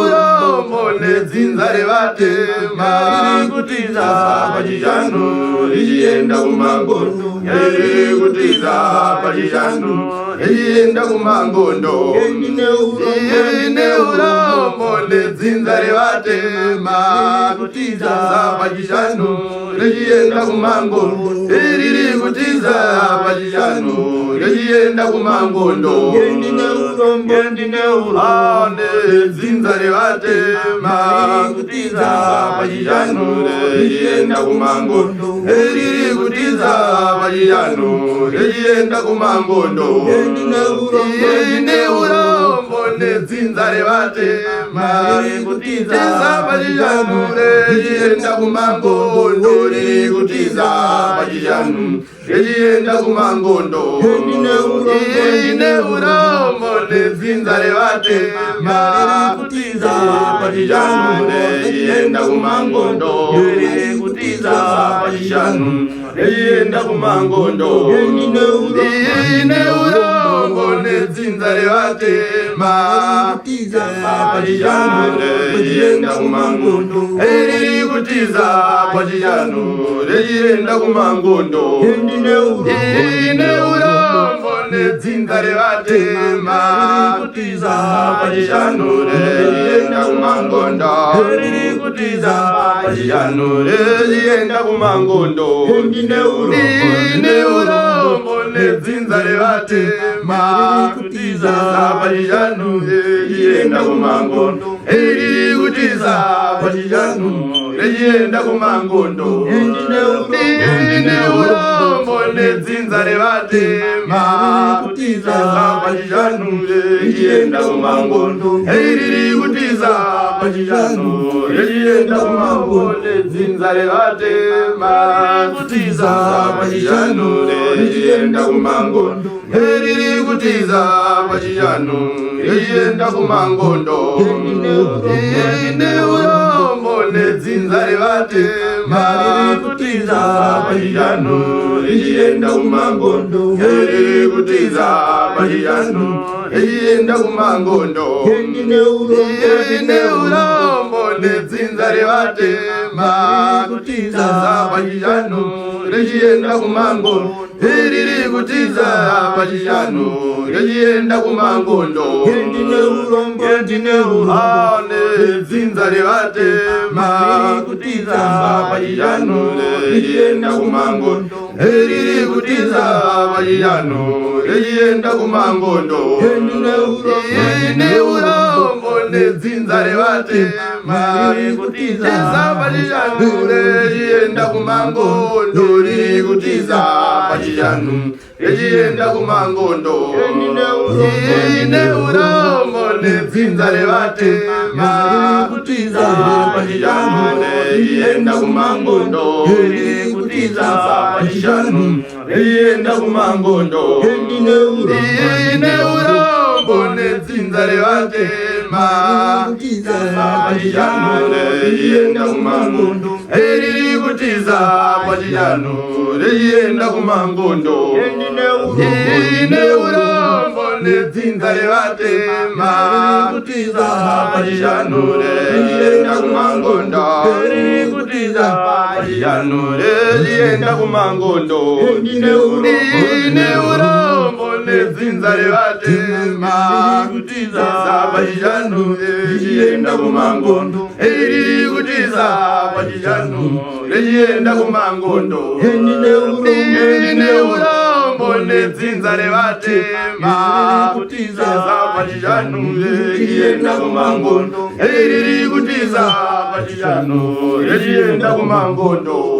urombo nedzinza revatema kutiza pachishanu richienda kumangondo riri kutiza pachishanu richienda kumangondo ine urombo nedzinza revatema kutiza pachishanu richienda kumangondo riri kutiza pachishanu richienda kumangondo ndine urombo nedzinza revatema kutiza pachishanu richienda kumangondo riri kutiza pachishanu richienda kumangondo ine urombo nedzinza revatema kutiza pachishanu richienda kumangondo riri kutiza pachishanu richienda kumangondo ine urombo nedzinza revatema kutiza pachishanu richienda kumangondo riri kutiza pachishanu richienda kumangondo ine urombo nedzinza revatema kutiza pachishanu richienda kumangondo riri kutiza pachishanu richienda kumangondo ine urombo nedzinza revatema kutiza pachishanu richienda kumangondo riri kutiza pachishanu richienda kumangondo ine urombo nedzinza revatema kutiza pachishanu richienda kumangondo riri kutiza pachishanu richienda kumangondo ine urombo nedzinza revatema kutiza pachishanu richienda kumangondo riri kutiza pachishanu richienda kumangondo nedzinza revatema kutiza pachishanu richienda kumangondo riri kutiza pachishanu richienda kumangondo ine urombo nedzinza revatema kutiza pachishanu richienda kumangondo riri kutiza pachishanu richienda kumangondo ine urombo nedzinza revatema kutiza pachishanu richienda kumangondo riri kutiza pachishanu richienda kumangondo ndine urombo nedzinza revatema kutiza pachishanu richienda kumangondo riri kutiza pachishanu richienda kumangondo ine urombo nedzinza revatema kutiza pachishanu richienda kumangondo riri kutiza pachishanu richienda kumangondo ine urombo nedzinza revatema kutiza pachishanu richienda kumangondo riri kutiza pachishanu richienda kumangondo ine urombo nedzinza revatema kutiza pachishanu richienda kumangondo riri kutiza pachishanu richienda kumangondo ine urombo nedzinza revatema kutiza pachishanu richienda kumangondo riri kutiza pachishanu richienda kumangondo ine urombo nedzinza revatema kutiza pachishanu richienda kumangondo riri kutiza pachishanu richienda kumangondo ine urombo nedzinza revatema kutiza pachishanu richienda kumangondo riri kutiza pachishanu richienda kumangondo.